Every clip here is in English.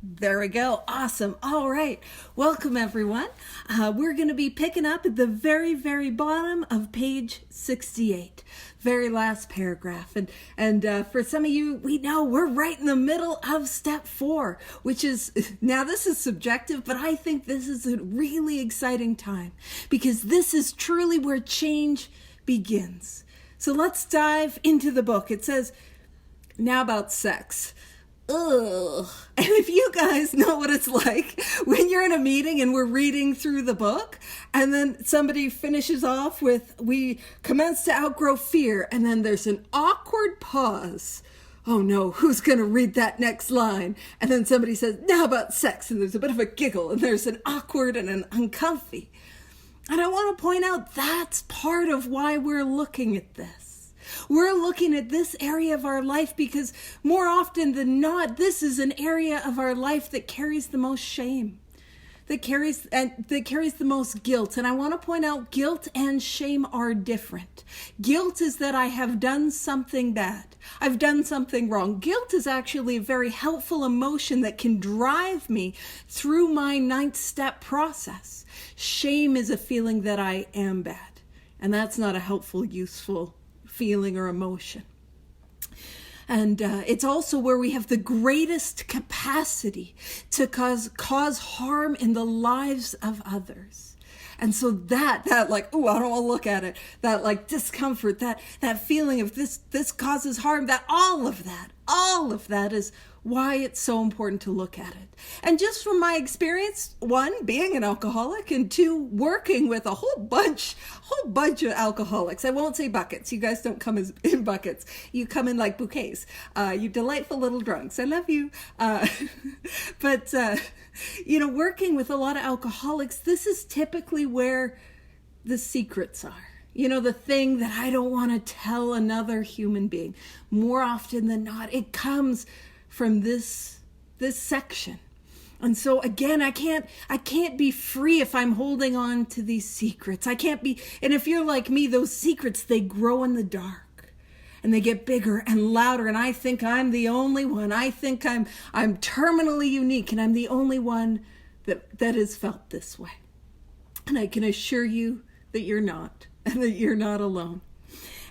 There we go. Awesome. All right. Welcome, everyone. We're going to be picking up at the very, very bottom of page 68. Very last paragraph. And for some of you, we know we're right in the middle of step 4, which is, now this is subjective, but I think this is a really exciting time because this is truly where change begins. So let's dive into the book. It says, now about sex. Ugh. And if you guys know what it's like when you're in a meeting and we're reading through the book and then somebody finishes off with, we commence to outgrow fear, and then there's an awkward pause. Oh no, who's going to read that next line? And then somebody says, now about sex, and there's a bit of a giggle, and there's an awkward and an uncomfy. And I want to point out that's part of why we're looking at this. We're looking at this area of our life because more often than not, this is an area of our life that carries the most shame, that carries the most guilt. And I want to point out guilt and shame are different. Guilt is that I have done something bad. I've done something wrong. Guilt is actually a very helpful emotion that can drive me through my 9th step process. Shame is a feeling that I am bad. And that's not a helpful, useful feeling or emotion. And it's also where we have the greatest capacity to cause harm in the lives of others. And so that like, oh, I don't want to look at it, that like discomfort, that feeling of this causes harm, that all of that is why it's so important to look at it. And just from my experience, 1, being an alcoholic, and 2, working with a whole bunch of alcoholics. I won't say buckets. You guys don't come in buckets. You come in like bouquets. You delightful little drunks. I love you. But working with a lot of alcoholics, this is typically where the secrets are. The thing that I don't want to tell another human being. More often than not, it comes from this section. And so again, I can't be free if I'm holding on to these secrets. I can't be, and if you're like me, those secrets, they grow in the dark and they get bigger and louder. And I think I'm the only one. I think I'm terminally unique, and I'm the only one that has felt this way. And I can assure you that you're not, and that you're not alone.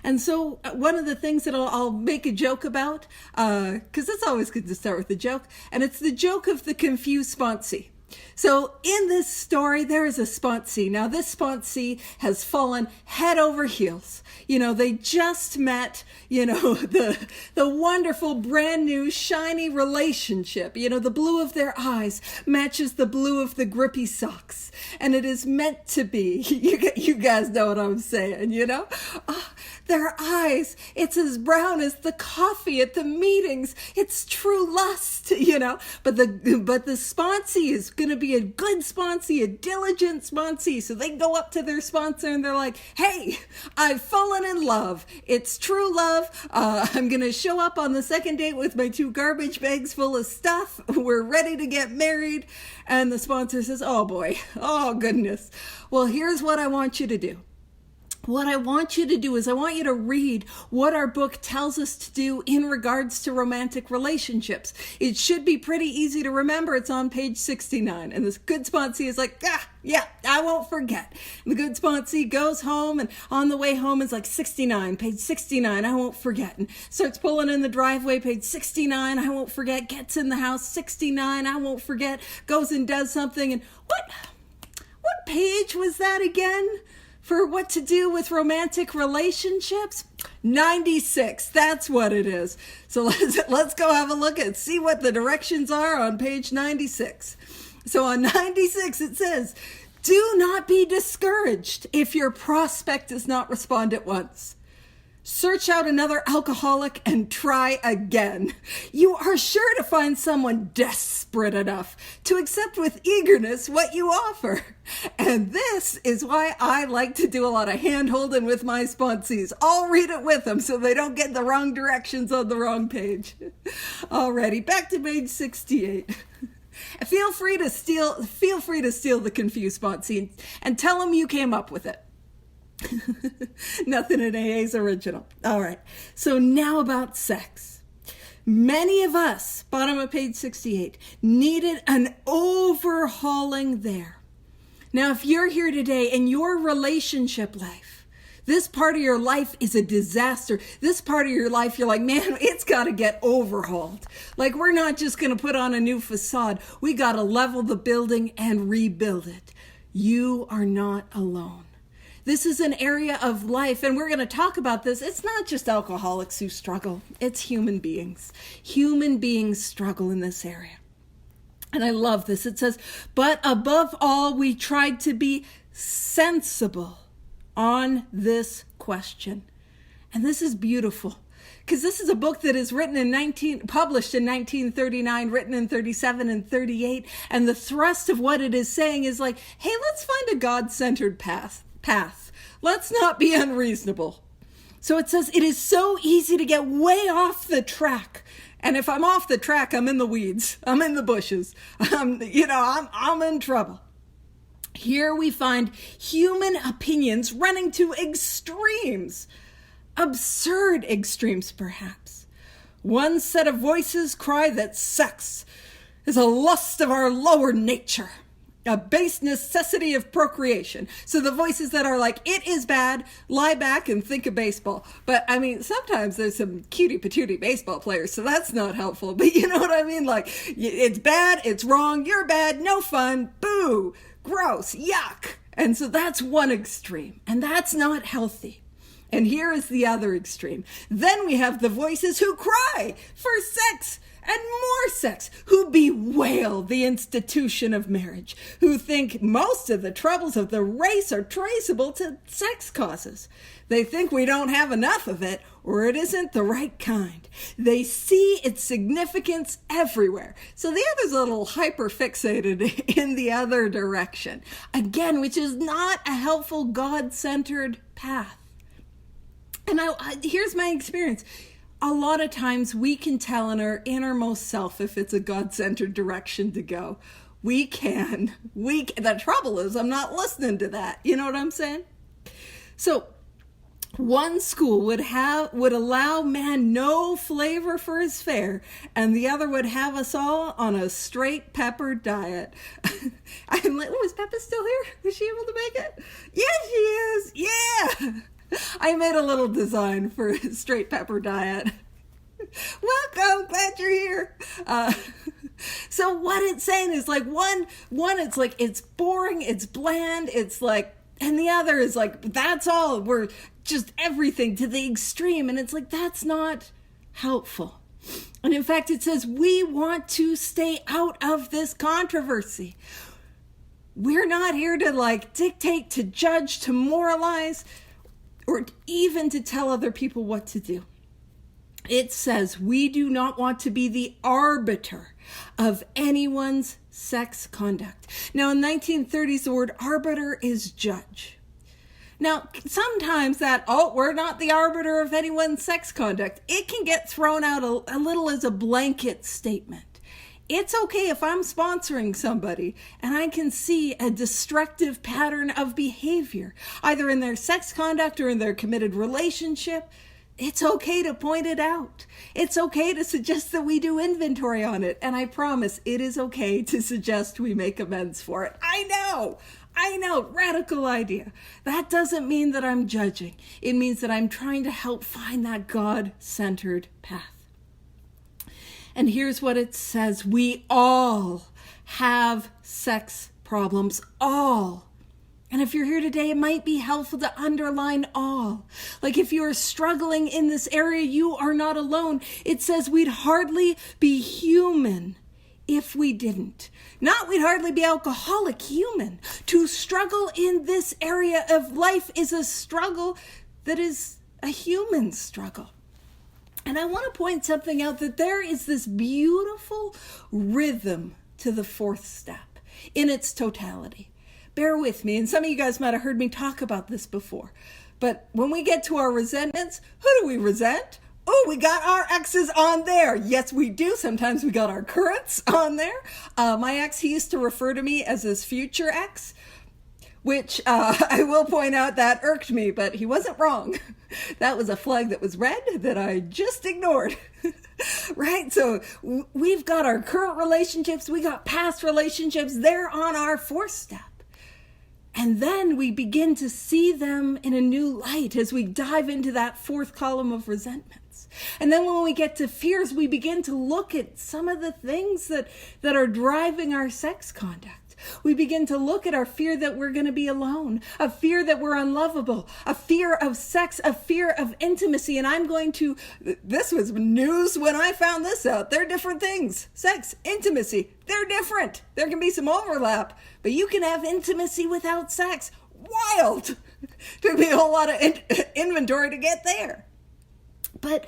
And so one of the things that I'll make a joke about, because it's always good to start with a joke, and it's the joke of the confused sponsee. So in this story, there is a sponsee. Now this sponsee has fallen head over heels. They just met, the wonderful brand new shiny relationship. The blue of their eyes matches the blue of the grippy socks. And it is meant to be. You guys know what I'm saying, their eyes, it's as brown as the coffee at the meetings. It's true lust, But the sponsee is going to be a good sponsee, a diligent sponsee. So they go up to their sponsor and they're like, hey, I've fallen in love. It's true love. I'm going to show up on the second date with my 2 garbage bags full of stuff. We're ready to get married. And the sponsor says, oh boy, oh goodness. Well, here's what I want you to do. What I want you to do is I want you to read what our book tells us to do in regards to romantic relationships. It should be pretty easy to remember. It's on page 69. And this good sponsee is like, yeah, I won't forget. And the good sponsee goes home, and on the way home is like 69, page 69, I won't forget. And starts pulling in the driveway, page 69, I won't forget. Gets in the house, 69, I won't forget. Goes and does something. And what page was that again? For what to do with romantic relationships? 96, that's what it is. So let's go have a look and see what the directions are on page 96. So on 96 it says, do not be discouraged if your prospect does not respond at once. Search out another alcoholic and try again. You are sure to find someone desperate enough to accept with eagerness what you offer. And this is why I like to do a lot of hand-holding with my sponsees. I'll read it with them so they don't get the wrong directions on the wrong page. Alrighty, back to page 68. Feel free to steal the confused sponsee and tell them you came up with it. Nothing in AA is original. All right. So now about sex. Many of us, bottom of page 68, needed an overhauling there. Now, if you're here today and your relationship life, this part of your life is a disaster. This part of your life, you're like, man, it's got to get overhauled. Like, we're not just going to put on a new facade. We got to level the building and rebuild it. You are not alone. This is an area of life, and we're going to talk about this. It's not just alcoholics who struggle. It's human beings. Human beings struggle in this area. And I love this. It says, but above all, we tried to be sensible on this question. And this is beautiful, because this is a book that is published in 1939, written in 37 and 38. And the thrust of what it is saying is like, hey, let's find a God-centered path. Let's not be unreasonable. So it says, it is so easy to get way off the track. And if I'm off the track, I'm in the weeds. I'm in the bushes. I'm in trouble. Here we find human opinions running to extremes. Absurd extremes, perhaps. One set of voices cry that sex is a lust of our lower nature, a base necessity of procreation. So the voices that are like, it is bad, lie back and think of baseball. But I mean, sometimes there's some cutie patootie baseball players, so that's not helpful. But you know what I mean? Like, it's bad, it's wrong, you're bad, no fun, boo, gross, yuck. And so that's one extreme, and that's not healthy. And here is the other extreme. Then we have the voices who cry for sex and more sex, who bewail the institution of marriage, who think most of the troubles of the race are traceable to sex causes. They think we don't have enough of it, or it isn't the right kind. They see its significance everywhere. So the other's a little hyper-fixated in the other direction. Again, which is not a helpful God-centered path. And here's my experience. A lot of times we can tell in our innermost self if it's a God-centered direction to go. The trouble is I'm not listening to that. You know what I'm saying? So one school would allow man no flavor for his fare, and the other would have us all on a straight pepper diet. I'm like, is Peppa still here? Is she able to make it? Yes, she is. Yeah. I made a little design for a straight pepper diet. Welcome, glad you're here. So what it's saying is like one, it's like, it's boring, it's bland, it's like, and the other is like, that's all, we're just everything to the extreme. And it's like, that's not helpful. And in fact, it says, we want to stay out of this controversy. We're not here to like dictate, to judge, to moralize, or even to tell other people what to do. It says we do not want to be the arbiter of anyone's sex conduct. Now, in 1930s, the word arbiter is judge. Now, sometimes we're not the arbiter of anyone's sex conduct, it can get thrown out a little as a blanket statement. It's okay if I'm sponsoring somebody and I can see a destructive pattern of behavior, either in their sex conduct or in their committed relationship. It's okay to point it out. It's okay to suggest that we do inventory on it. And I promise it is okay to suggest we make amends for it. I know, radical idea. That doesn't mean that I'm judging. It means that I'm trying to help find that God-centered path. And here's what it says. We all have sex problems, all. And if you're here today, it might be helpful to underline all. Like if you're struggling in this area, you are not alone. It says we'd hardly be human if we didn't. Not we'd hardly be alcoholic, human. To struggle in this area of life is a struggle that is a human struggle. And I want to point something out, that there is this beautiful rhythm to the fourth step in its totality. Bear with me, and some of you guys might have heard me talk about this before. But when we get to our resentments, who do we resent? Oh, we got our exes on there. Yes, we do. Sometimes we got our currents on there. My ex, he used to refer to me as his future ex, which I will point out that irked me, but he wasn't wrong. That was a flag that was red that I just ignored. Right? So we've got our current relationships, we got past relationships, they're on our fourth step. And then we begin to see them in a new light as we dive into that fourth column of resentments. And then when we get to fears, we begin to look at some of the things that are driving our sex conduct. We begin to look at our fear that we're going to be alone, a fear that we're unlovable, a fear of sex, a fear of intimacy. And this was news when I found this out. They're different things. Sex, intimacy, they're different. There can be some overlap, but you can have intimacy without sex. Wild. Took me a whole lot of inventory to get there. But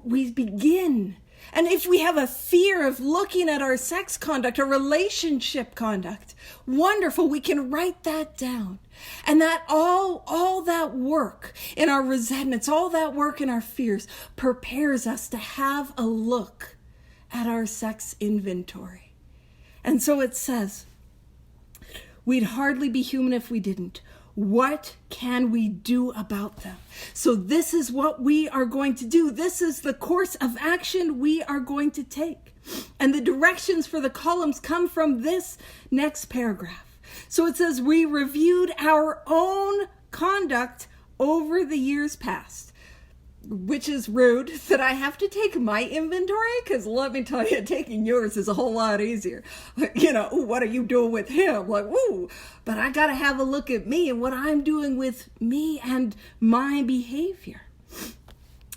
we begin. And if we have a fear of looking at our sex conduct, our relationship conduct, wonderful, we can write that down. And that all that work in our resentments, all that work in our fears prepares us to have a look at our sex inventory. And so it says, we'd hardly be human if we didn't. What can we do about them? So this is what we are going to do. This is the course of action we are going to take. And the directions for the columns come from this next paragraph. So it says, we reviewed our own conduct over the years past. Which is rude that I have to take my inventory, because let me tell you, taking yours is a whole lot easier. What are you doing with him? Like, woo! But I got to have a look at me and what I'm doing with me and my behavior.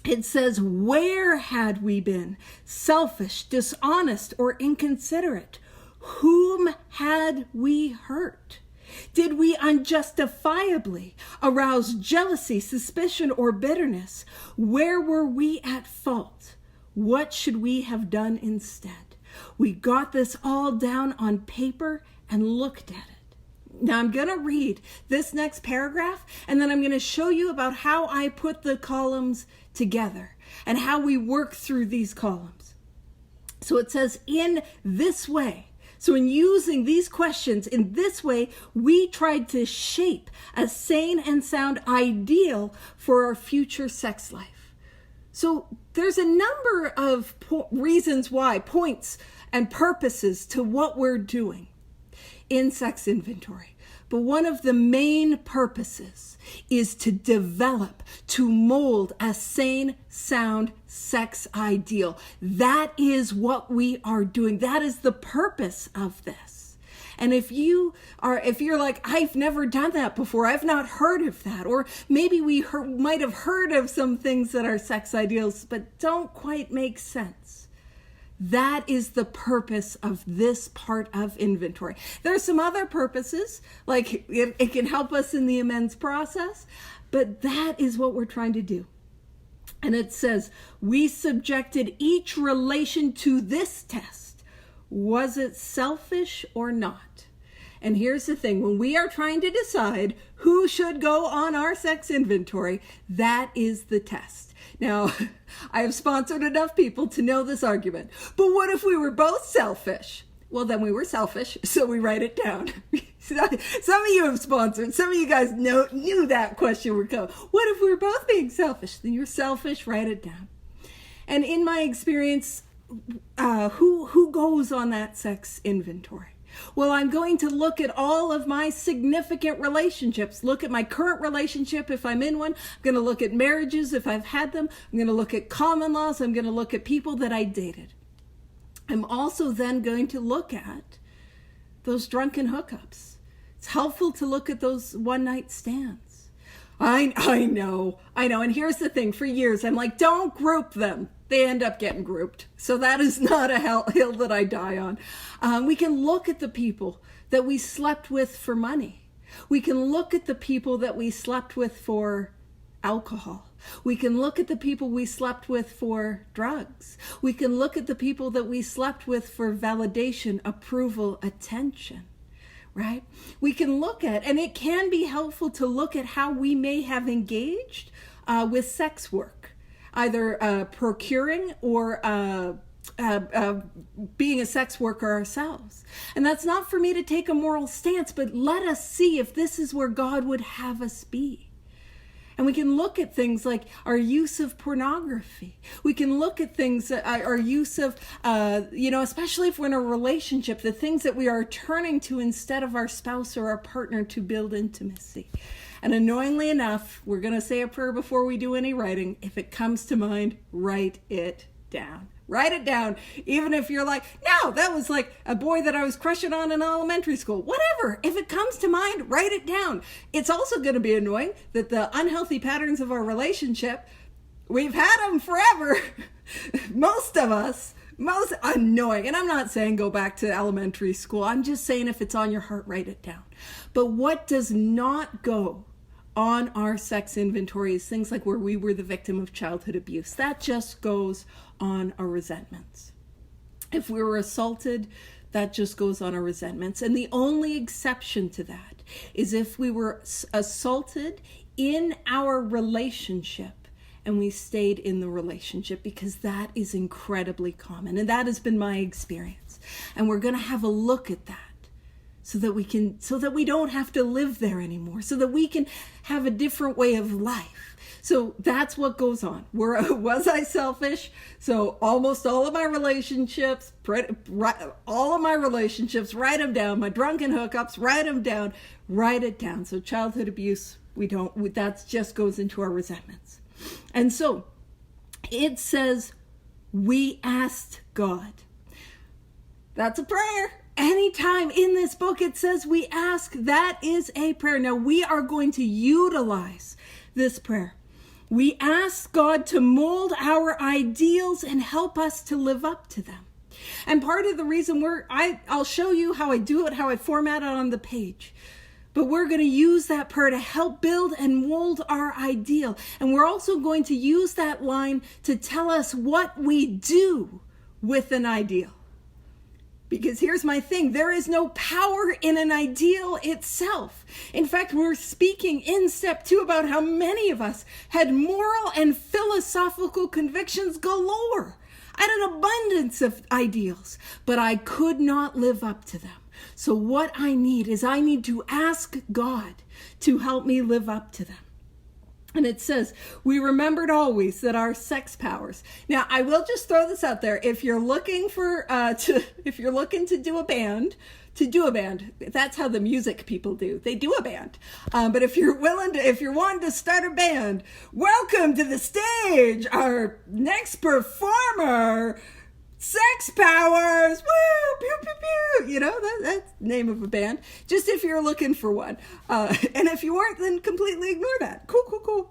It says, where had we been selfish, dishonest, or inconsiderate? Whom had we hurt? Did we unjustifiably arouse jealousy, suspicion, or bitterness? Where were we at fault? What should we have done instead? We got this all down on paper and looked at it. Now I'm going to read this next paragraph, and then I'm going to show you about how I put the columns together and how we work through these columns. So it says, in this way. So in using these questions in this way, we tried to shape a sane and sound ideal for our future sex life. So there's a number of reasons why, points and purposes to what we're doing in sex inventory. But one of the main purposes is to develop, to mold a sane, sound sex ideal. That is what we are doing. That is the purpose of this. And if you're like, I've never done that before, I've not heard of that, or maybe might have heard of some things that are sex ideals, but don't quite make sense. That is the purpose of this part of inventory. There are some other purposes, like it can help us in the amends process, but that is what we're trying to do. And it says, we subjected each relation to this test. Was it selfish or not? And here's the thing, when we are trying to decide who should go on our sex inventory, that is the test. Now, I have sponsored enough people to know this argument. But what if we were both selfish? Well, then we were selfish, so we write it down. Some of you have sponsored. Some of you guys knew that question would come. What if we were both being selfish? Then you're selfish, write it down. And in my experience, who goes on that sex inventory? Well, I'm going to look at all of my significant relationships. Look at my current relationship if I'm in one. I'm going to look at marriages if I've had them. I'm going to look at common laws. I'm going to look at people that I dated. I'm also then going to look at those drunken hookups. It's helpful to look at those one-night stands. I know. And here's the thing. For years, I'm like, don't group them. They end up getting grouped. So that is not a hill that I die on. We can look at the people that we slept with for money. We can look at the people that we slept with for alcohol. We can look at the people we slept with for drugs. We can look at the people that we slept with for validation, approval, attention. Right? We can look at, and it can be helpful to look at how we may have engaged with sex work. Either procuring or being a sex worker ourselves. And that's not for me to take a moral stance, but let us see if this is where God would have us be. And we can look at things like our use of pornography. We can look at things, our use of, especially if we're in a relationship, the things that we are turning to instead of our spouse or our partner to build intimacy. And annoyingly enough, we're going to say a prayer before we do any writing. If it comes to mind, write it down. Write it down. Even if you're like, no, that was like a boy that I was crushing on in elementary school. Whatever. If it comes to mind, write it down. It's also going to be annoying that the unhealthy patterns of our relationship, we've had them forever. Most of us. Most annoying. And I'm not saying go back to elementary school. I'm just saying if it's on your heart, write it down. But what does not go on our sex inventory is things like where we were the victim of childhood abuse. That just goes on our resentments. If we were assaulted, that just goes on our resentments. And the only exception to that is if we were assaulted in our relationship and we stayed in the relationship, because that is incredibly common. And that has been my experience. And we're going to have a look at that so that we don't have to live there anymore, so that we can have a different way of life. So that's what goes on. Was I selfish? So almost all of my relationships, write them down. My drunken hookups, write them down. Write it down. So childhood abuse, that just goes into our resentments. And so it says, we asked God. That's a prayer. Anytime in this book it says we ask, that is a prayer. Now we are going to utilize this prayer. We ask God to mold our ideals and help us to live up to them. And part of the reason I'll show you how I do it, how I format it on the page. But we're going to use that prayer to help build and mold our ideal. And we're also going to use that line to tell us what we do with an ideal. Because here's my thing, there is no power in an ideal itself. In fact, we're speaking in step 2 about how many of us had moral and philosophical convictions galore. I had an abundance of ideals, but I could not live up to them. So what I need to ask God to help me live up to them. And it says, we remembered always that our sex powers. Now, I will just throw this out there. If you're looking to do a band, that's how the music people do. They do a band. But if you're wanting to start a band, welcome to the stage, our next performer, Sex Powers, woo, pew, pew, pew. That's the name of a band. Just if you're looking for one. And if you weren't, then completely ignore that. Cool.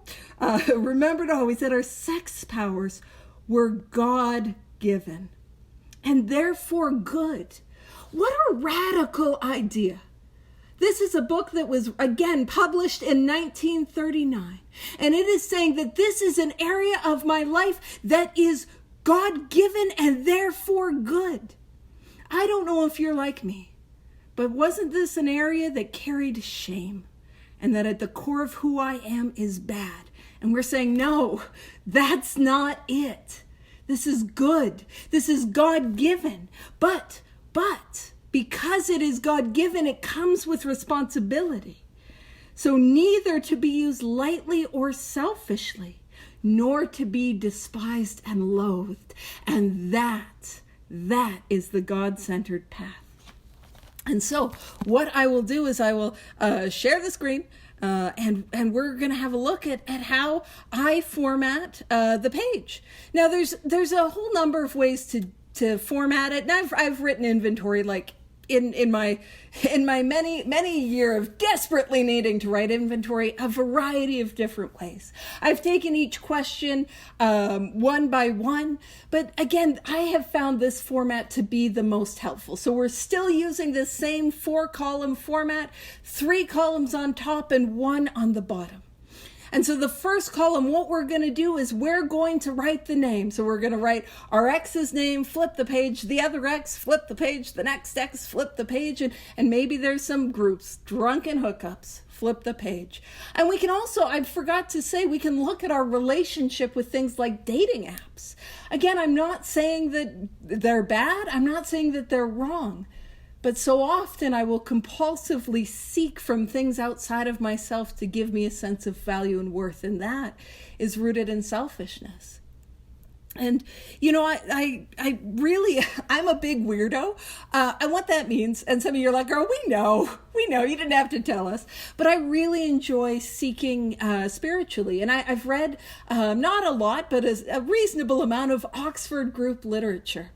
Remember always that our sex powers were God-given and therefore good. What a radical idea. This is a book that was, again, published in 1939. And it is saying that this is an area of my life that is God-given and therefore good. I don't know if you're like me, but wasn't this an area that carried shame and that at the core of who I am is bad? And we're saying, no, that's not it. This is good. This is God-given. But because it is God-given, it comes with responsibility. So neither to be used lightly or selfishly, nor to be despised and loathed. And that is the God-centered path. And so what I will do is I will share the screen and we're going to have a look at how I format the page. Now there's a whole number of ways to format it. And I've written inventory like in my many year of desperately needing to write inventory, a variety of different ways. I've taken each question one by one, but again, I have found this format to be the most helpful. So we're still using this same 4-column format, 3 columns on top and 1 on the bottom. And so the first column, what we're going to do is we're going to write the name. So we're going to write our ex's name, flip the page, the other ex, flip the page, the next ex, flip the page, and maybe there's some groups, drunken hookups, flip the page. And we can also, I forgot to say, we can look at our relationship with things like dating apps. Again, I'm not saying that they're bad. I'm not saying that they're wrong. But so often I will compulsively seek from things outside of myself to give me a sense of value and worth. And that is rooted in selfishness. And, I really, I'm a big weirdo. And what that means, and some of you are like, girl, we know, you didn't have to tell us. But I really enjoy seeking spiritually. And I've read not a lot, but a reasonable amount of Oxford group literature.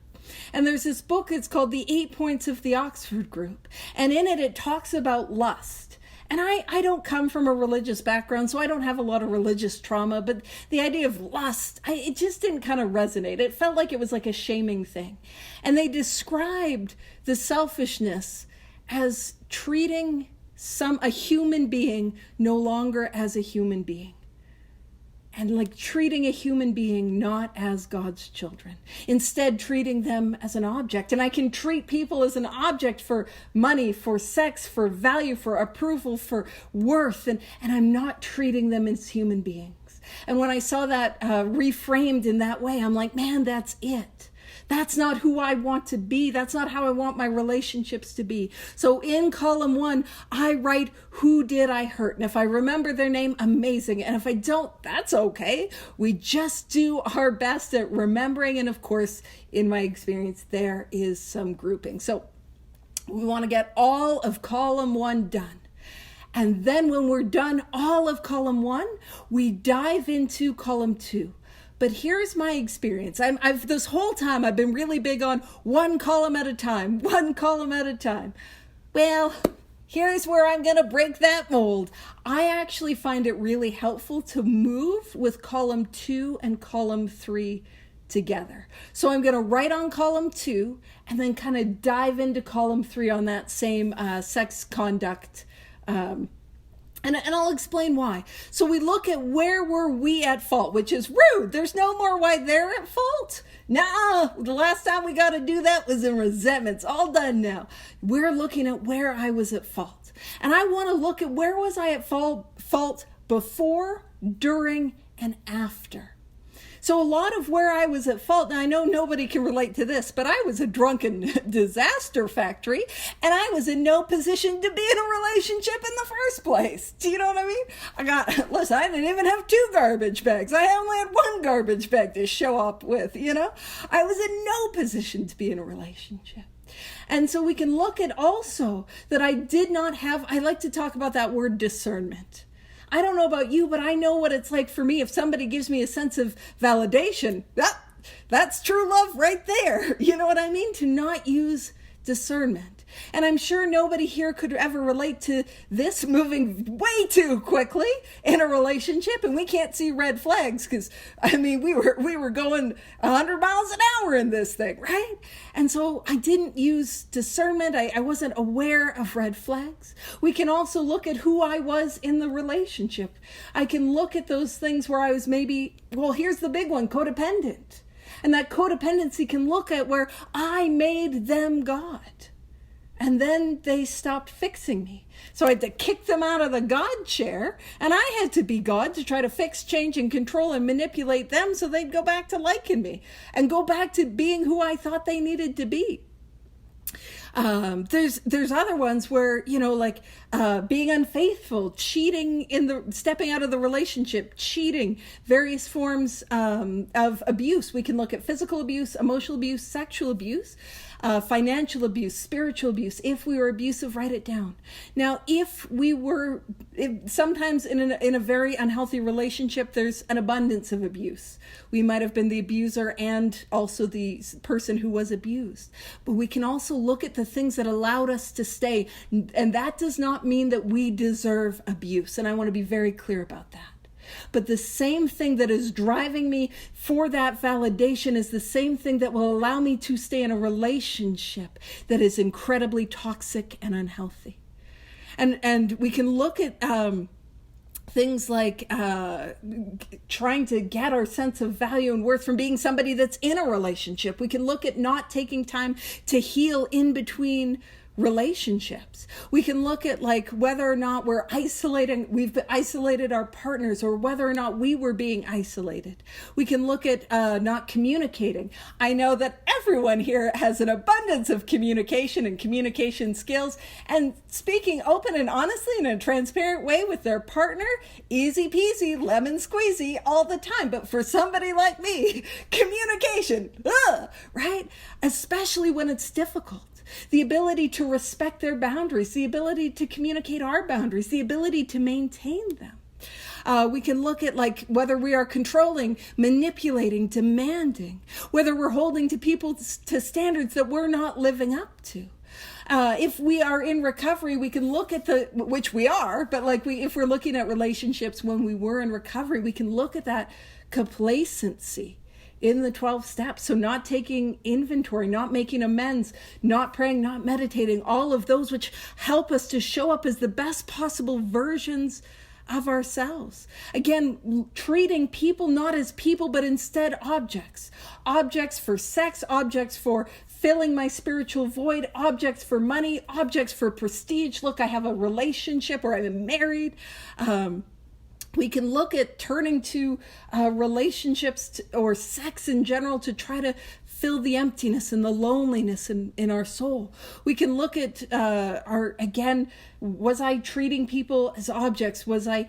And there's this book, it's called The 8 Points of the Oxford Group. And in it talks about lust. And I don't come from a religious background, so I don't have a lot of religious trauma, but the idea of lust, it just didn't kind of resonate. It felt like it was like a shaming thing. And they described the selfishness as treating a human being no longer as a human being. And like treating a human being not as God's children. Instead, treating them as an object. And I can treat people as an object for money, for sex, for value, for approval, for worth. And I'm not treating them as human beings. And when I saw that reframed in that way, I'm like, man, that's it. That's not who I want to be. That's not how I want my relationships to be. So in column 1, I write, who did I hurt? And if I remember their name, amazing. And if I don't, that's okay. We just do our best at remembering. And of course, in my experience, there is some grouping. So we want to get all of column 1 done. And then when we're done all of column 1, we dive into column 2. But here's my experience. I've this whole time I've been really big on one column at a time. Well, here's where I'm going to break that mold. I actually find it really helpful to move with column 2 and column 3 together. So I'm going to write on column 2 and then kind of dive into column 3 on that same sex conduct. And I'll explain why. So we look at where were we at fault, which is rude. There's no more why they're at fault. Nah, the last time we got to do that was in resentment. It's all done now. We're looking at where I was at fault. And I want to look at where was I at fault before, during, and after. So a lot of where I was at fault, and I know nobody can relate to this, but I was a drunken disaster factory, and I was in no position to be in a relationship in the first place. Do you know what I mean? Listen, I didn't even have 2 garbage bags. I only had 1 garbage bag to show up with, I was in no position to be in a relationship. And so we can look at also that I did not have, I like to talk about that word discernment. I don't know about you, but I know what it's like for me. If somebody gives me a sense of validation, that's true love right there. You know what I mean? To not use discernment. And I'm sure nobody here could ever relate to this moving way too quickly in a relationship, and we can't see red flags because, we were going 100 miles an hour in this thing, right? And so I didn't use discernment. I wasn't aware of red flags. We can also look at who I was in the relationship. I can look at those things where I was here's the big one, codependent. And that codependency can look at where I made them God. And then they stopped fixing me. So I had to kick them out of the God chair. And I had to be God to try to fix, change, and control and manipulate them so they'd go back to liking me. And go back to being who I thought they needed to be. There's other ones where, being unfaithful, cheating stepping out of the relationship, cheating, various forms of abuse. We can look at physical abuse, emotional abuse, sexual abuse, financial abuse, spiritual abuse. If we were abusive, write it down. Now, sometimes in a very unhealthy relationship, there's an abundance of abuse. We might have been the abuser and also the person who was abused. But we can also look at the things that allowed us to stay. And that does not mean that we deserve abuse. And I want to be very clear about that. But the same thing that is driving me for that validation is the same thing that will allow me to stay in a relationship that is incredibly toxic and unhealthy. And we can look at things like trying to get our sense of value and worth from being somebody that's in a relationship. We can look at not taking time to heal in between relationships. We can look at like whether or not we've isolated our partners, or whether or not we were being isolated. We can look at not communicating. I know that everyone here has an abundance of communication and communication skills, and speaking open and honestly in a transparent way with their partner, easy peasy, lemon squeezy all the time. But for somebody like me, communication, right? Especially when it's difficult. The ability to respect their boundaries, the ability to communicate our boundaries, the ability to maintain them. We can look at like whether we are controlling, manipulating, demanding, whether we're holding to people to standards that we're not living up to. If we are in recovery, we can look at which we are, but if we're looking at relationships when we were in recovery, we can look at that complacency in the 12 steps. So not taking inventory, not making amends, not praying, not meditating, all of those which help us to show up as the best possible versions of ourselves. Again, treating people not as people, but instead objects. Objects for sex, objects for filling my spiritual void, objects for money, objects for prestige. Look, I have a relationship, or I'm married. We can look at turning to relationships or sex in general to try to fill the emptiness and the loneliness in our soul. We can look at was I treating people as objects? Was I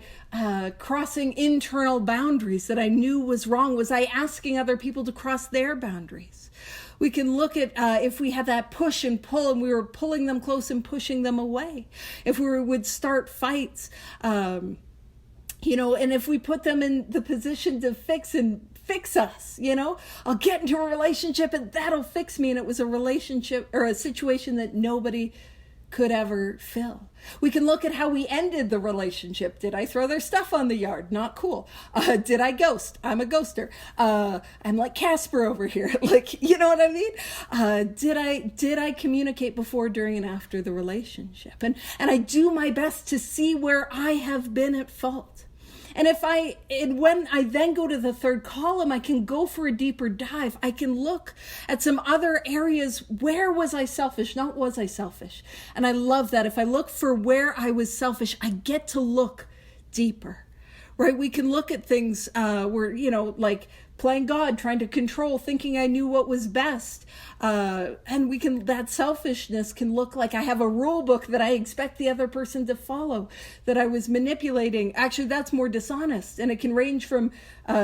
crossing internal boundaries that I knew was wrong? Was I asking other people to cross their boundaries? We can look at if we had that push and pull and we were pulling them close and pushing them away. If we would start fights, and if we put them in the position to fix us, I'll get into a relationship and that'll fix me. And it was a relationship or a situation that nobody could ever fill. We can look at how we ended the relationship. Did I throw their stuff on the yard? Not cool. Did I ghost? I'm a ghoster. I'm like Casper over here. You know what I mean? Did I communicate before, during, and after the relationship? And I do my best to see where I have been at fault. And when I then go to the third column, I can go for a deeper dive. I can look at some other areas. Where was I selfish? Not was I selfish? And I love that. If I look for where I was selfish, I get to look deeper, right? We can look at things where, like playing God, trying to control, thinking I knew what was best. And that selfishness can look like I have a rule book that I expect the other person to follow, that I was manipulating. Actually, that's more dishonest. And it can range from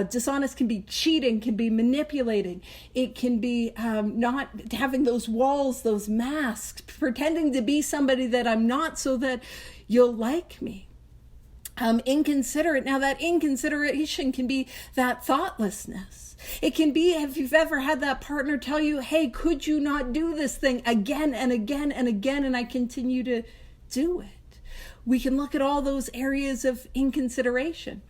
dishonest can be cheating, can be manipulating. It can be not having those walls, those masks, pretending to be somebody that I'm not so that you'll like me. Inconsiderate. Now that inconsideration can be that thoughtlessness. It can be if you've ever had that partner tell you, hey, could you not do this thing again and again and again, and I continue to do it. We can look at all those areas of inconsideration.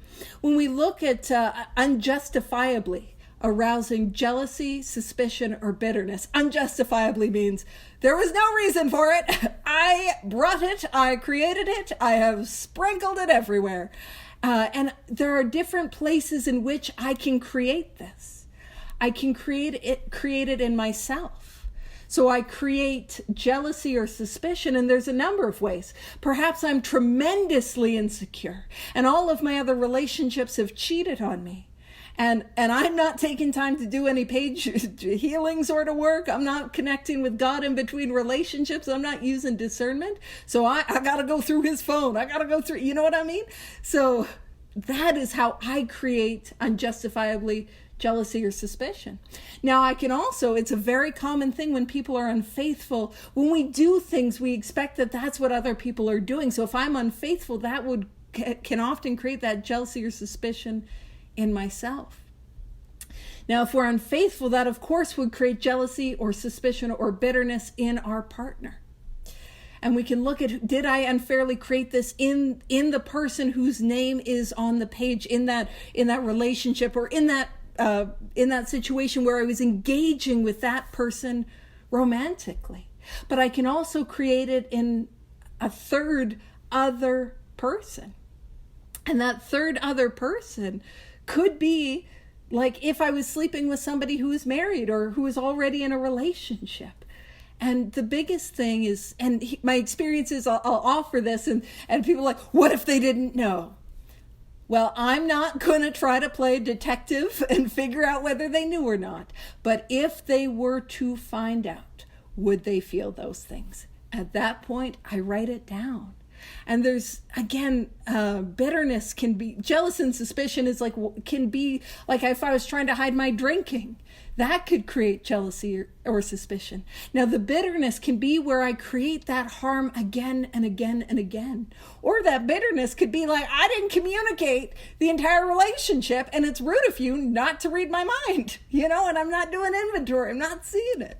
When we look at unjustifiably arousing jealousy, suspicion, or bitterness. Unjustifiably means there was no reason for it. I brought it. I created it. I have sprinkled it everywhere. And there are different places in which I can create this. I can create it in myself. So I create jealousy or suspicion, and there's a number of ways. Perhaps I'm tremendously insecure, and all of my other relationships have cheated on me. And I'm not taking time to do any Paige healing sort of work. I'm not connecting with God in between relationships. I'm not using discernment. So I got to go through his phone. I got to go through, you know what I mean? So that is how I create unjustifiably jealousy or suspicion. Now I can also, it's a very common thing when people are unfaithful. When we do things, we expect that that's what other people are doing. So if I'm unfaithful, that can often create that jealousy or suspicion in myself. Now, if we're unfaithful, that of course would create jealousy or suspicion or bitterness in our partner. And we can look at, did I unfairly create this in the person whose name is on the page, in that relationship, or in that situation where I was engaging with that person romantically? But I can also create it in a third other person. And that third other person could be like if I was sleeping with somebody who is married or who is already in a relationship. And the biggest thing is, my experience is, I'll offer this, and people are like, what if they didn't know? Well, I'm not going to try to play detective and figure out whether they knew or not. But if they were to find out, would they feel those things? At that point, I write it down. And there's, again, bitterness can be, jealous and suspicion can be like if I was trying to hide my drinking. That could create jealousy or suspicion. Now, the bitterness can be where I create that harm again and again and again. Or that bitterness could be like, I didn't communicate the entire relationship, and it's rude of you not to read my mind, and I'm not doing inventory. I'm not seeing it.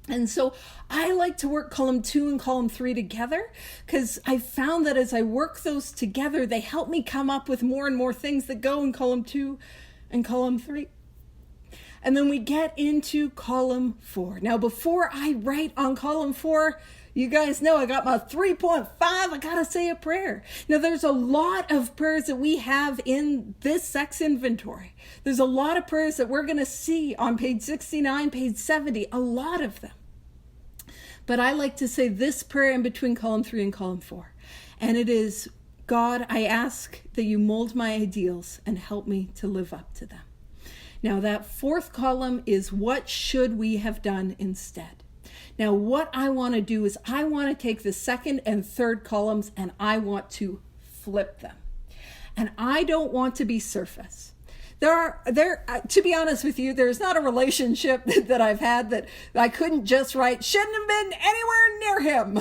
And so I like to work column 2 and column 3 together, because I found that as I work those together, they help me come up with more and more things that go in column 2 and column 3. And then we get into column 4. Now, before I write on column 4, you guys know I got my 3.5. I got to say a prayer. Now, there's a lot of prayers that we have in this sex inventory. There's a lot of prayers that we're going to see on page 69, page 70, a lot of them. But I like to say this prayer in between column 3 and column 4. And it is, God, I ask that you mold my ideals and help me to live up to them. Now, that 4th column is what should we have done instead? Now, what I want to do is I want to take the 2nd and 3rd columns and I want to flip them. And I don't want to be surface. To be honest with you, there's not a relationship that I've had that I couldn't just write, shouldn't have been anywhere near him.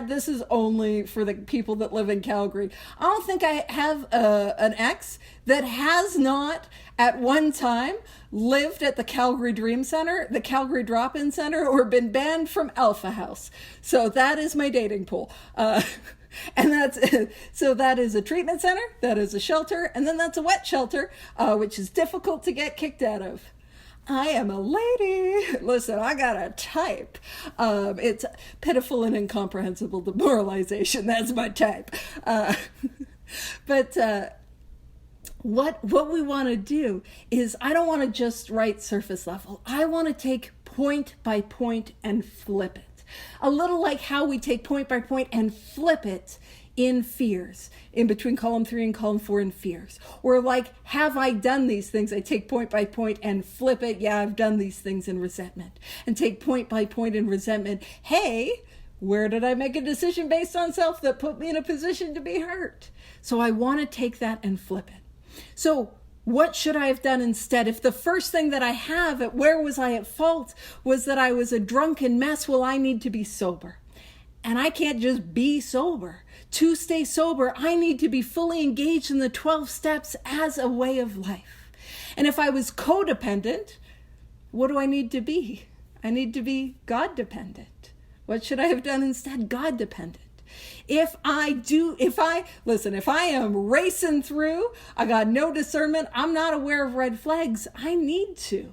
This is only for the people that live in Calgary. I don't think I have an ex that has not at one time lived at the Calgary Dream Center, the Calgary Drop-In Center, or been banned from Alpha House. So that is my dating pool. And that is a treatment center, that is a shelter, and then that's a wet shelter, which is difficult to get kicked out of. I am a lady. Listen, I got a type. It's pitiful and incomprehensible demoralization. That's my type. But what we want to do is, I don't want to just write surface level. I want to take point by point and flip it. A little like how we take point by point and flip it in fears, in between column 3 and column 4 in fears. Or like, have I done these things? I take point by point and flip it. Yeah, I've done these things in resentment. And take point by point in resentment. Hey, where did I make a decision based on self that put me in a position to be hurt? So I want to take that and flip it. So what should I have done instead? If the first thing that I have at where was I at fault was that I was a drunken mess, well, I need to be sober. And I can't just be sober. To stay sober, I need to be fully engaged in the 12 steps as a way of life. And if I was codependent, what do I need to be? I need to be God-dependent. What should I have done instead? God-dependent. If I am racing through, I got no discernment, I'm not aware of red flags, I need to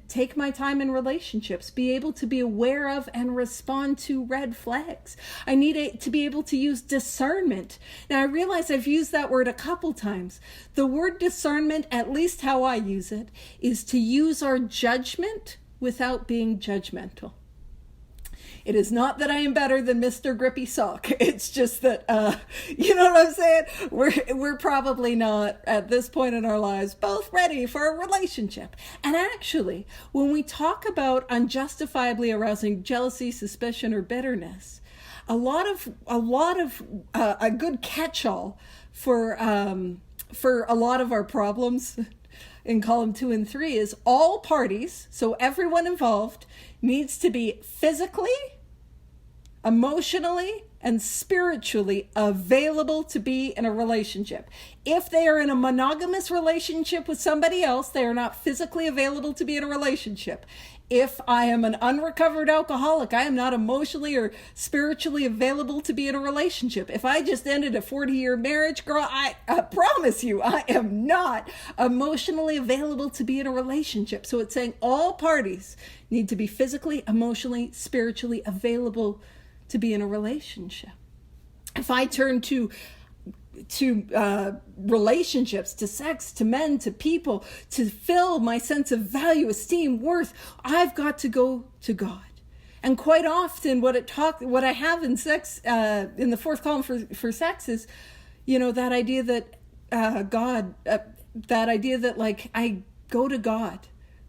take my time in relationships, be able to be aware of and respond to red flags. I need to be able to use discernment. Now, I realize I've used that word a couple times. The word discernment, at least how I use it, is to use our judgment without being judgmental. It is not that I am better than Mr. Grippy Sock. It's just that, you know what I'm saying? We're probably not, at this point in our lives, both ready for a relationship. And actually, when we talk about unjustifiably arousing jealousy, suspicion, or bitterness, a good catch-all for a lot of our problems in column 2 and 3 is all parties, so everyone involved, needs to be physically, emotionally, and spiritually available to be in a relationship. If they are in a monogamous relationship with somebody else, they are not physically available to be in a relationship. If I am an unrecovered alcoholic, I am not emotionally or spiritually available to be in a relationship. If I just ended a 40-year marriage, girl, I promise you, I am not emotionally available to be in a relationship. So it's saying all parties need to be physically, emotionally, spiritually available to be in a relationship. If I turn to relationships, to sex, to men, to people, to fill my sense of value, esteem, worth, I've got to go to God. And quite often what I have in sex, in the fourth column for sex is, that idea that like I go to God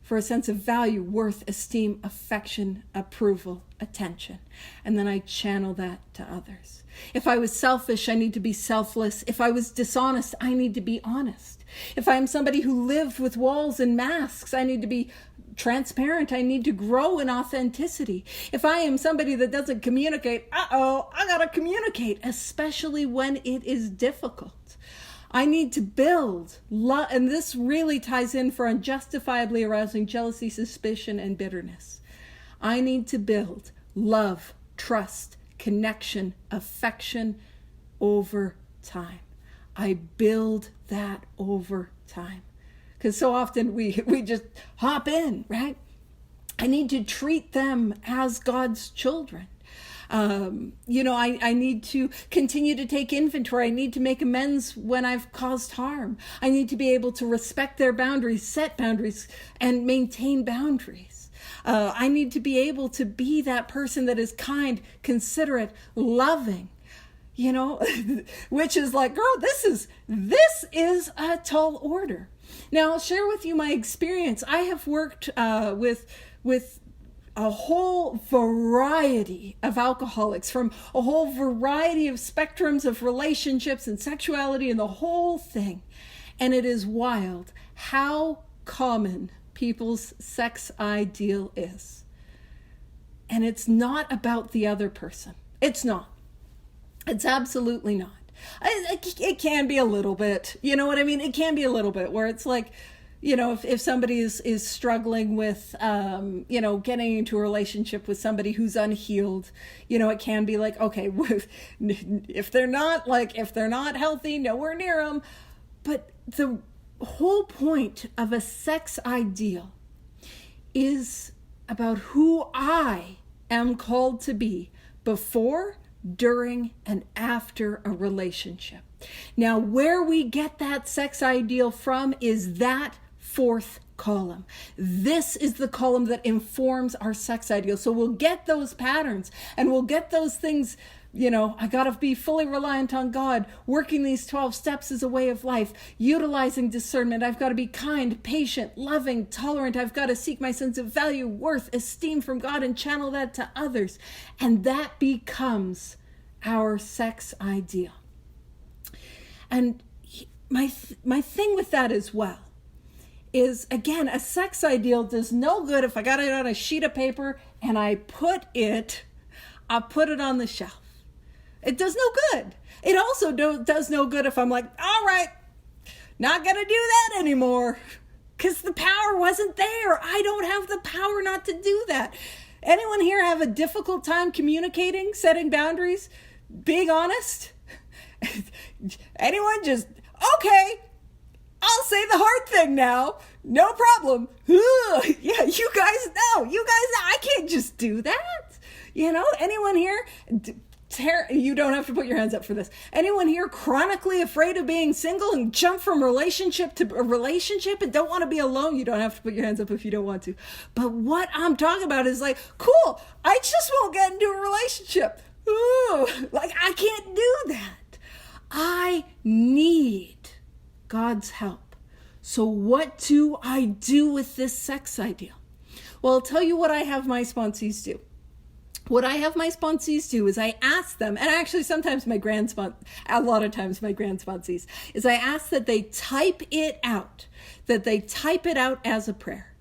for a sense of value, worth, esteem, affection, approval, attention. And then I channel that to others. If I was selfish, I need to be selfless. If I was dishonest, I need to be honest. If I'm somebody who lived with walls and masks, I need to be transparent. I need to grow in authenticity. If I am somebody that doesn't communicate, I gotta communicate, especially when it is difficult. I need to build love, and this really ties in for unjustifiably arousing jealousy, suspicion, and bitterness. I need to build love, trust, connection, affection over time. I build that over time. Because so often we just hop in, right? I need to treat them as God's children. I need to continue to take inventory. I need to make amends when I've caused harm. I need to be able to respect their boundaries, set boundaries, and maintain boundaries. I need to be able to be that person that is kind, considerate, loving, which is like, girl, this is a tall order. Now, I'll share with you my experience. I have worked with a whole variety of alcoholics from a whole variety of spectrums of relationships and sexuality and the whole thing. And it is wild how common people's sex ideal is. And it's not about the other person. It's not. It's absolutely not. It can be a little bit, you know what I mean? It can be a little bit where it's like, if somebody is struggling with, getting into a relationship with somebody who's unhealed, it can be like, okay, if they're not healthy, nowhere near them. But the whole point of a sex ideal is about who I am called to be before, during, and after a relationship. Now, where we get that sex ideal from is that fourth column. This is the column that informs our sex ideal. So we'll get those patterns and we'll get those things. I got to be fully reliant on God, working these 12 steps as a way of life, utilizing discernment. I've got to be kind, patient, loving, tolerant. I've got to seek my sense of value, worth, esteem from God and channel that to others. And that becomes our sex ideal. And my thing with that as well is, again, a sex ideal does no good if I got it on a sheet of paper and I put it on the shelf. It does no good. It also does no good if I'm like, all right, not going to do that anymore because the power wasn't there. I don't have the power not to do that. Anyone here have a difficult time communicating, setting boundaries, being honest? Anyone just, okay, I'll say the hard thing now. No problem. Ugh, yeah, you guys know. I can't just do that. Anyone here, you don't have to put your hands up for this. Anyone here chronically afraid of being single and jump from relationship to a relationship and don't want to be alone? You don't have to put your hands up if you don't want to. But what I'm talking about is like, cool, I just won't get into a relationship. Ooh, like I can't do that. I need God's help. So what do I do with this sex ideal? Well, I'll tell you what I have my sponsees do. What I have my sponsees do is I ask them, and actually sometimes a lot of times my grand sponsees, is I ask that they type it out as a prayer.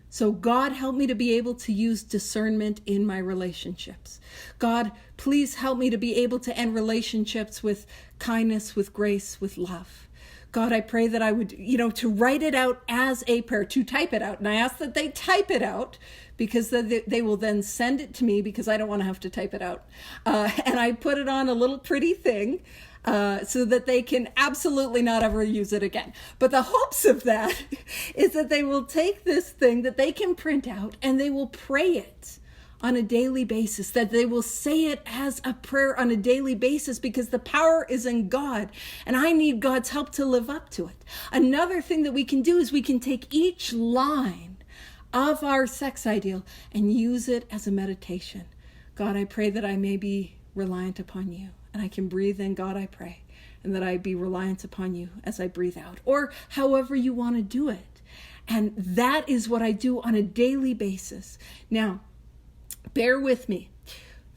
So God, help me to be able to use discernment in my relationships. God, please help me to be able to end relationships with kindness, with grace, with love. God, I pray that I would, to write it out as a prayer, to type it out. And I ask that they type it out because they will then send it to me because I don't want to have to type it out. And I put it on a little pretty thing so that they can absolutely not ever use it again. But the hopes of that is that they will take this thing that they can print out and they will pray it on a daily basis, that they will say it as a prayer on a daily basis, because the power is in God and I need God's help to live up to it. Another thing that we can do is we can take each line of our sex ideal and use it as a meditation. God, I pray that I may be reliant upon you, and I can breathe in, God, I pray, and that I be reliant upon you as I breathe out, or however you want to do it. And that is what I do on a daily basis. Now, bear with me.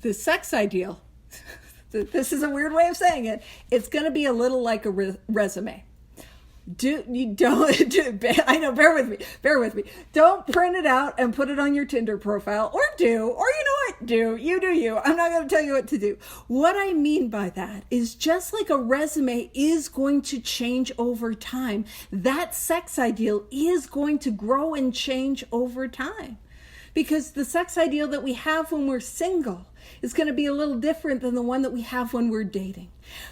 The sex ideal, this is a weird way of saying it, it's going to be a little like a resume. I know, bear with me. Don't print it out and put it on your Tinder profile, or you know what, you do you. I'm not going to tell you what to do. What I mean by that is, just like a resume is going to change over time, that sex ideal is going to grow and change over time. Because the sex ideal that we have when we're single is going to be a little different than the one that we have when we're dating,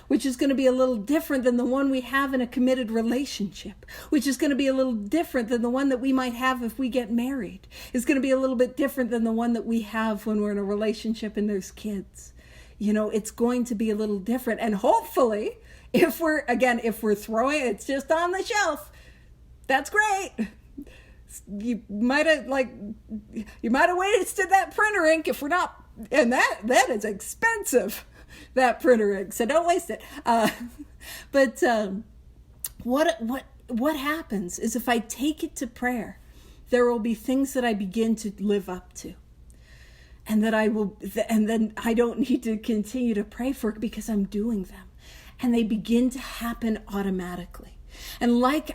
which is going to be a little different than the one we have in a committed relationship, which is going to be a little different than the one that we might have if we get married. It's going to be a little bit different than the one that we have when we're in a relationship and there's kids. You know, it's going to be a little different. And hopefully, if we're throwing it's just on the shelf, that's great. You might have wasted that printer ink if we're not, and that is expensive, that printer ink, so don't waste it. But what happens is, if I take it to prayer, there will be things that I begin to live up to, and then I don't need to continue to pray for it because I'm doing them, and they begin to happen automatically. And like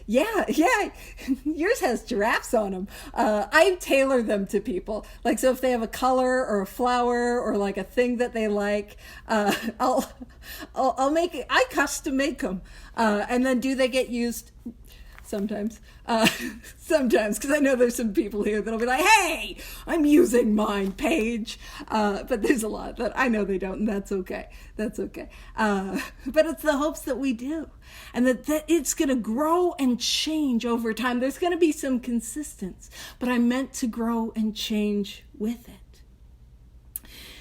yours has giraffes on them. I tailor them to people. Like, so if they have a color or a flower or like a thing that they like, I'll make it. I custom make them. And then do they get used? Sometimes, because I know there's some people here that'll be like, hey, I'm using mine, Paige. But there's a lot that I know they don't, and that's okay. But it's the hopes that we do, and that it's going to grow and change over time. There's going to be some consistency, but I'm meant to grow and change with it.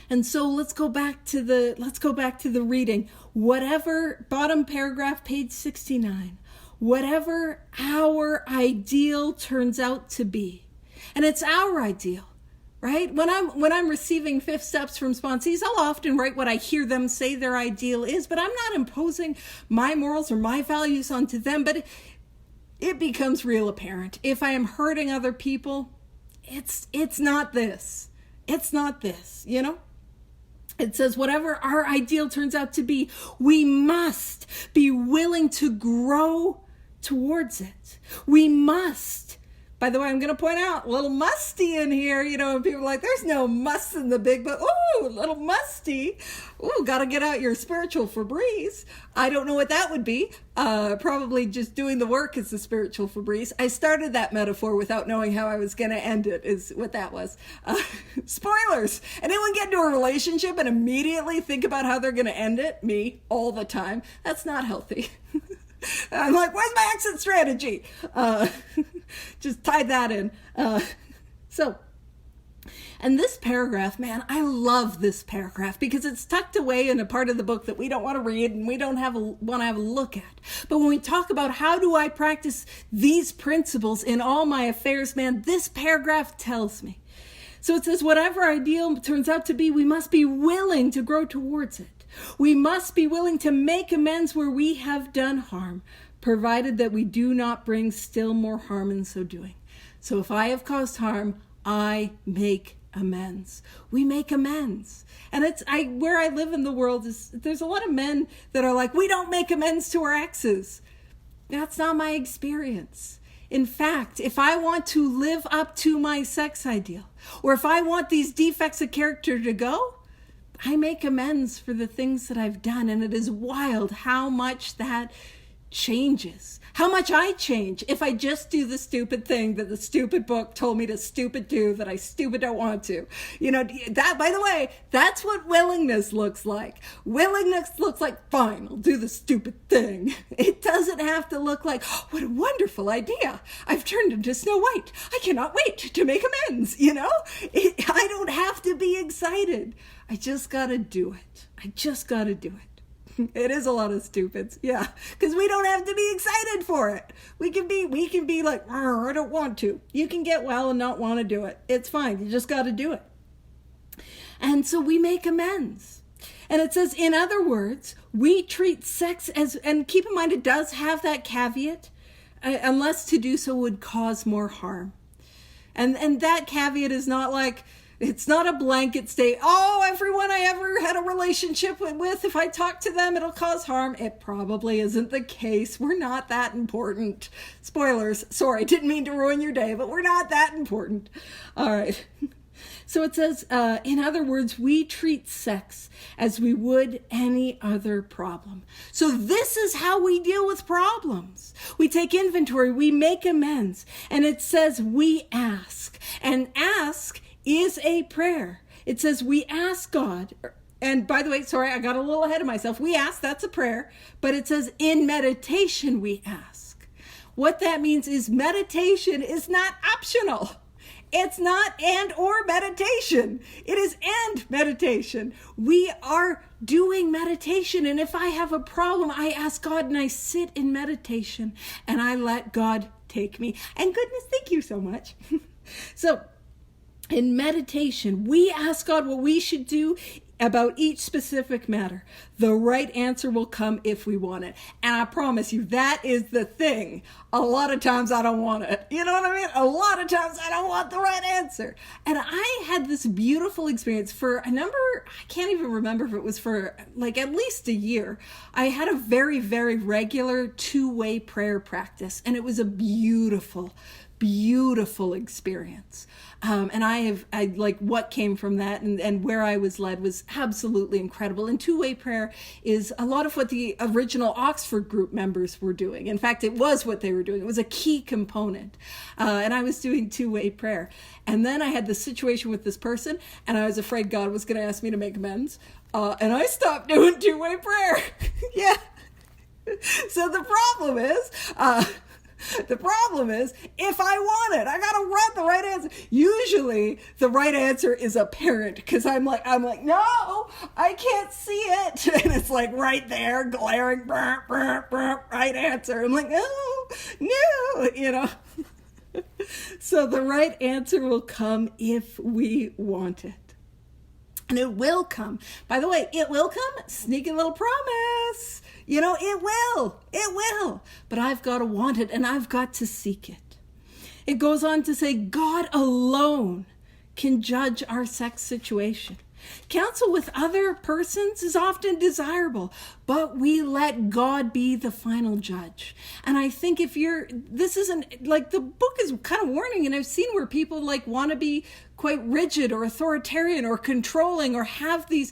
And so let's go back to the reading. Whatever, bottom paragraph, page 69. Whatever our ideal turns out to be, and it's our ideal, right? When I'm receiving fifth steps from sponsees, I'll often write what I hear them say their ideal is, but I'm not imposing my morals or my values onto them. But it becomes real apparent. If I am hurting other people, it's not this. It's not this, you know? It says, whatever our ideal turns out to be, we must be willing to grow towards it. We must. By the way, I'm going to point out a little musty in here, you know, and people are like, there's no must in the big book. Ooh, a little musty. Ooh, got to get out your spiritual Febreze. I don't know what that would be. Probably just doing the work is the spiritual Febreze. I started that metaphor without knowing how I was going to end it, is what that was. Spoilers. Anyone get into a relationship and immediately think about how they're going to end it? Me, all the time. That's not healthy. I'm like, where's my exit strategy? Just tie that in. And this paragraph, man, I love this paragraph because it's tucked away in a part of the book that we don't want to read and we don't want to have a look at. But when we talk about how do I practice these principles in all my affairs, man, this paragraph tells me. So it says, whatever ideal turns out to be, we must be willing to grow towards it. We must be willing to make amends where we have done harm, provided that we do not bring still more harm in so doing. So if I have caused harm, I make amends. We make amends. And where I live in the world there's a lot of men that are like, we don't make amends to our exes. That's not my experience. In fact, if I want to live up to my sex ideal, or if I want these defects of character to go, I make amends for the things that I've done. And it is wild how much that changes. How much I change if I just do the stupid thing that the stupid book told me to stupid do that I stupid don't want to. That, by the way, that's what willingness looks like. Willingness looks like, fine, I'll do the stupid thing. It doesn't have to look like, oh, what a wonderful idea. I've turned into Snow White. I cannot wait to make amends, I don't have to be excited. I just got to do it. I just got to do it. It is a lot of stupids, yeah, because we don't have to be excited for it. We can be like, I don't want to. You can get well and not want to do it. It's fine. You just got to do it. And so we make amends. And it says, in other words, we treat sex as, and keep in mind it does have that caveat, unless to do so would cause more harm. And that caveat is not like, it's not a blanket statement. Oh, everyone I ever had a relationship with, if I talk to them, it'll cause harm. It probably isn't the case. We're not that important. Spoilers. Sorry, didn't mean to ruin your day, but we're not that important. All right. So it says, in other words, we treat sex as we would any other problem. So this is how we deal with problems. We take inventory, we make amends, and it says we ask. And ask is a prayer. It says we ask God, and by the way, sorry, I got a little ahead of myself. We ask, that's a prayer, but it says in meditation we ask. What that means is meditation is not optional. It's not and or meditation. It is and meditation. We are doing meditation, and if I have a problem, I ask God and I sit in meditation and I let God take me. And goodness, thank you so much. So, in meditation, we ask God what we should do about each specific matter. The right answer will come if we want it. And I promise you, that is the thing. A lot of times I don't want it. You know what I mean? A lot of times I don't want the right answer. And I had this beautiful experience for a number, I can't even remember if it was for like at least a year. I had a very, very regular two-way prayer practice. And it was a beautiful experience. And I like what came from that and where I was led was absolutely incredible. And two-way prayer is a lot of what the original Oxford group members were doing. In fact, it was what they were doing. It was a key component. And I was doing two-way prayer. And then I had this situation with this person and I was afraid God was going to ask me to make amends. And I stopped doing two-way prayer. Yeah. So the problem is, if I want it, I gotta run the right answer. Usually, the right answer is apparent because I'm like, no, I can't see it, and it's like right there, glaring, right answer. I'm like, no, So the right answer will come if we want it. And it will come. By the way, it will come. Sneaky little promise. It will. But I've got to want it and I've got to seek it. It goes on to say, God alone can judge our sex situation. Counsel with other persons is often desirable, but we let God be the final judge. And I think this isn't, like the book is kind of warning, and I've seen where people like want to be quite rigid or authoritarian or controlling or have these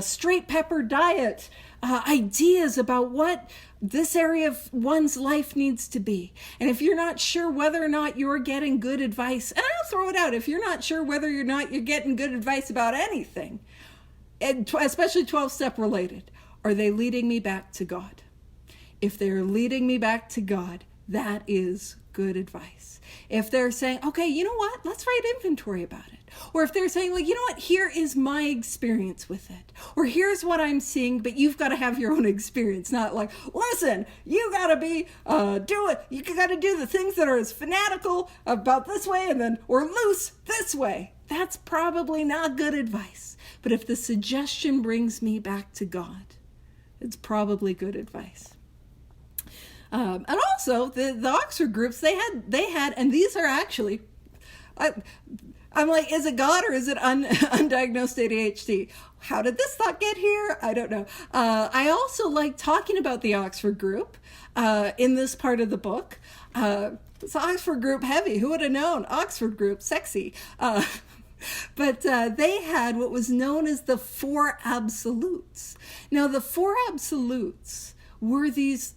straight pepper diet ideas about what this area of one's life needs to be. And if you're not sure whether or not you're getting good advice, and I'll throw it out, if you're not sure whether or not you're getting good advice about anything, and especially 12-step related, are they leading me back to God? If they're leading me back to God, that is good advice. If they're saying, okay, you know what, let's write inventory about it. Or if they're saying, like, you know what, here is my experience with it. Or here's what I'm seeing, but you've got to have your own experience. Not like, listen, you got to be, you got to do the things that are as fanatical about this way or loose this way. That's probably not good advice. But if the suggestion brings me back to God, it's probably good advice. And also the Oxford groups, they had, and these are actually, I'm like, is it God or is it undiagnosed ADHD? How did this thought get here? I don't know. I also like talking about the Oxford group in this part of the book. It's Oxford group heavy. Who would have known? Oxford group, sexy. But they had what was known as the 4 absolutes. Now, the 4 absolutes were these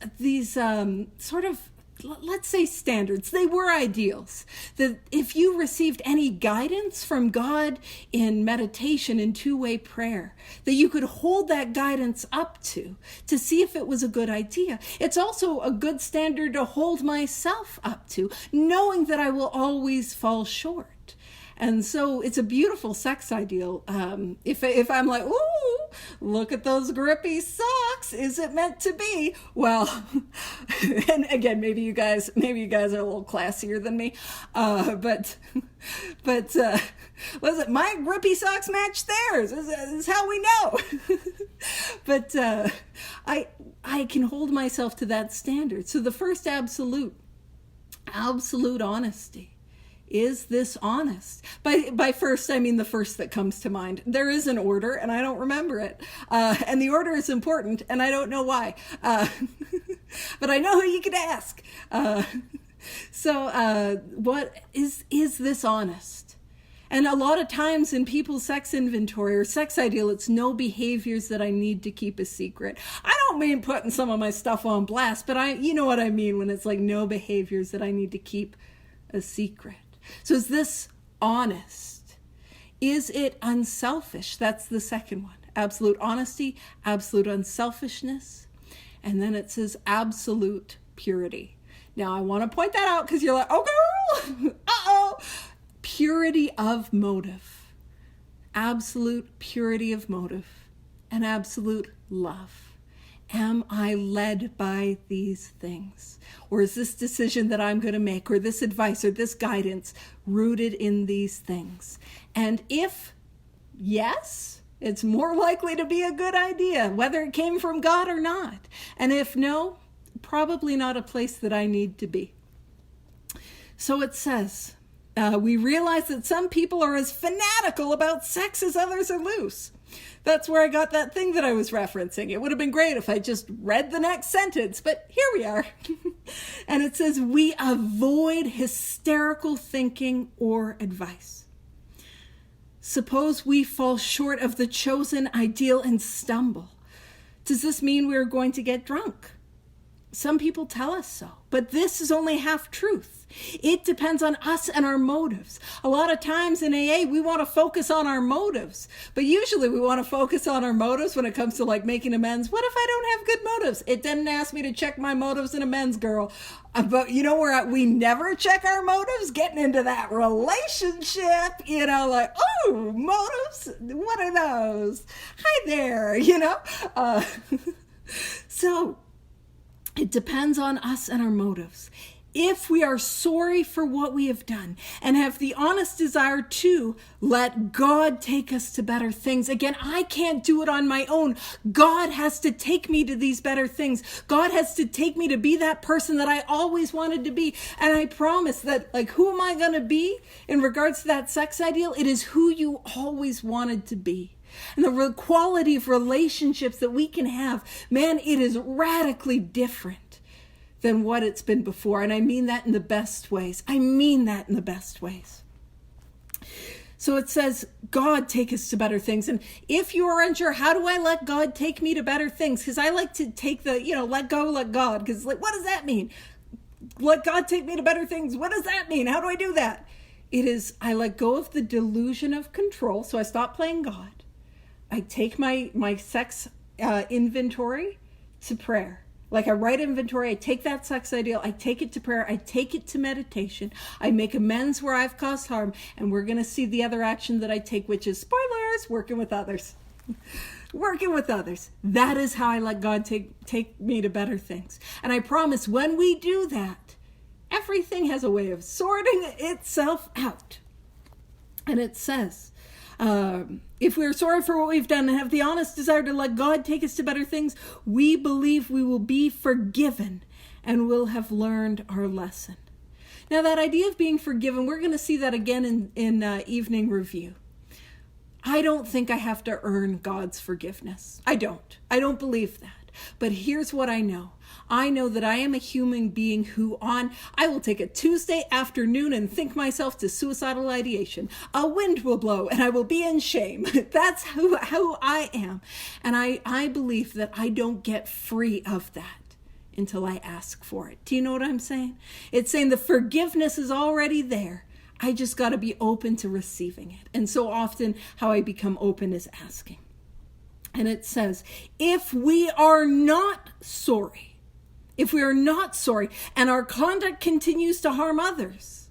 sort of, let's say, standards. They were ideals. That if you received any guidance from God in meditation, in two-way prayer, that you could hold that guidance up to see if it was a good idea. It's also a good standard to hold myself up to, knowing that I will always fall short. And so it's a beautiful sex ideal. If I'm like, ooh, look at those grippy socks, is it meant to be? Well, and again, maybe you guys are a little classier than me, but listen, my grippy socks match theirs. Is how we know. But I can hold myself to that standard. So the first absolute honesty. Is this honest? By first, I mean the first that comes to mind. There is an order, and I don't remember it. And the order is important, and I don't know why. But I know who you could ask. So what is this honest? And a lot of times in people's sex inventory or sex ideal, it's no behaviors that I need to keep a secret. I don't mean putting some of my stuff on blast, but you know what I mean when it's like no behaviors that I need to keep a secret. So is this honest? Is it unselfish? That's the second one. Absolute honesty, absolute unselfishness. And then it says absolute purity. Now I want to point that out because you're like, oh girl, uh-oh. Purity of motive. Absolute purity of motive and absolute love. Am I led by these things? Or is this decision that I'm going to make, or this advice, or this guidance rooted in these things? And if yes, it's more likely to be a good idea, whether it came from God or not. And if no, probably not a place that I need to be. So it says, we realize that some people are as fanatical about sex as others are loose. That's where I got that thing that I was referencing. It would have been great if I just read the next sentence, but here we are. And it says, we avoid hysterical thinking or advice. Suppose we fall short of the chosen ideal and stumble. Does this mean we're going to get drunk? Some people tell us so, but this is only half truth. It depends on us and our motives. A lot of times in AA, we want to focus on our motives, but usually we want to focus on our motives when it comes to like making amends. What if I don't have good motives? It didn't ask me to check my motives in amends, girl. But you know where we never check our motives? Getting into that relationship, like, oh, motives? What are those? Hi there, So it depends on us and our motives. If we are sorry for what we have done and have the honest desire to let God take us to better things. Again, I can't do it on my own. God has to take me to these better things. God has to take me to be that person that I always wanted to be. And I promise that, who am I going to be in regards to that sex ideal? It is who you always wanted to be. And the quality of relationships that we can have, man, it is radically different than what it's been before. And I mean that in the best ways. So it says, God take us to better things. And if you are unsure, how do I let God take me to better things? Because I like to take the, let go, let God. Because what does that mean? Let God take me to better things. What does that mean? How do I do that? It is, I let go of the delusion of control. So I stop playing God. I take my sex inventory to prayer. I write inventory, I take that sex ideal, I take it to prayer, I take it to meditation, I make amends where I've caused harm, and we're going to see the other action that I take, which is, spoilers, working with others. Working with others. That is how I let God take me to better things. And I promise when we do that, everything has a way of sorting itself out. And it says, if we're sorry for what we've done and have the honest desire to let God take us to better things, we believe we will be forgiven and will have learned our lesson. Now, that idea of being forgiven, we're going to see that again in evening review. I don't think I have to earn God's forgiveness. I don't believe that. But here's what I know. I know that I am a human being I will take a Tuesday afternoon and think myself to suicidal ideation. A wind will blow and I will be in shame. That's who I am. And I believe that I don't get free of that until I ask for it. Do you know what I'm saying? It's saying the forgiveness is already there. I just got to be open to receiving it. And so often how I become open is asking. And it says, if we are not sorry, and our conduct continues to harm others,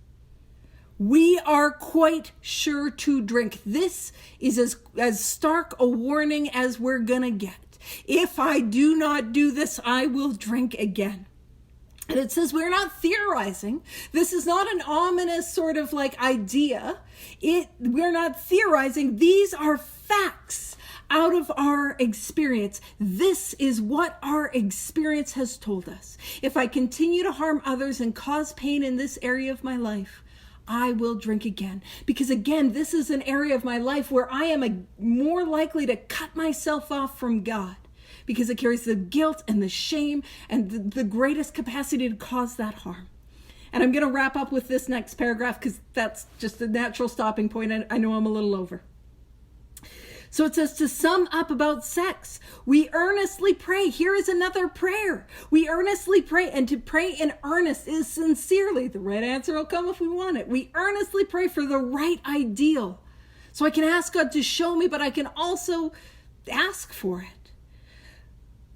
we are quite sure to drink. This is as stark a warning as we're going to get. If I do not do this, I will drink again. And it says we're not theorizing. This is not an ominous sort of like idea. We're not theorizing. These are facts out of our experience. This is what our experience has told us. If I continue to harm others and cause pain in this area of my life, I will drink again. Because again, this is an area of my life where I am more likely to cut myself off from God, because it carries the guilt and the shame and the greatest capacity to cause that harm. And I'm going to wrap up with this next paragraph because that's just a natural stopping point. I know I'm a little over. So it says, to sum up about sex, we earnestly pray. Here is another prayer. We earnestly pray, and to pray in earnest is sincerely. The right answer will come if we want it. We earnestly pray for the right ideal. So I can ask God to show me, but I can also ask for it.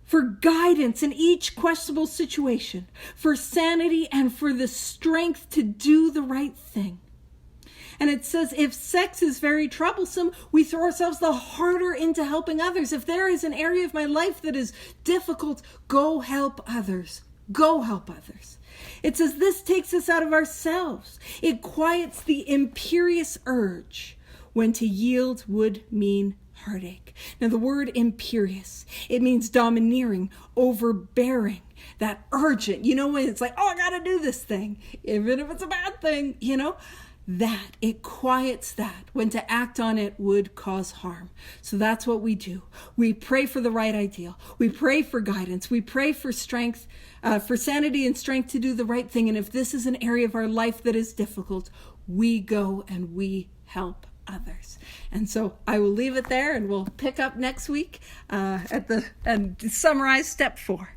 For guidance in each questionable situation, for sanity and for the strength to do the right thing. And it says, if sex is very troublesome, we throw ourselves the harder into helping others. If there is an area of my life that is difficult, go help others. Go help others. It says this takes us out of ourselves. It quiets the imperious urge when to yield would mean heartache. Now the word imperious, it means domineering, overbearing, that urgent, when it's like, oh, I gotta do this thing, even if it's a bad thing, that it quiets that when to act on it would cause harm. So that's what we do. We pray for the right ideal. We pray for guidance. We pray for strength, for sanity and strength to do the right thing. And if this is an area of our life that is difficult, we go and we help others. And so I will leave it there, and we'll pick up next week and summarize step 4.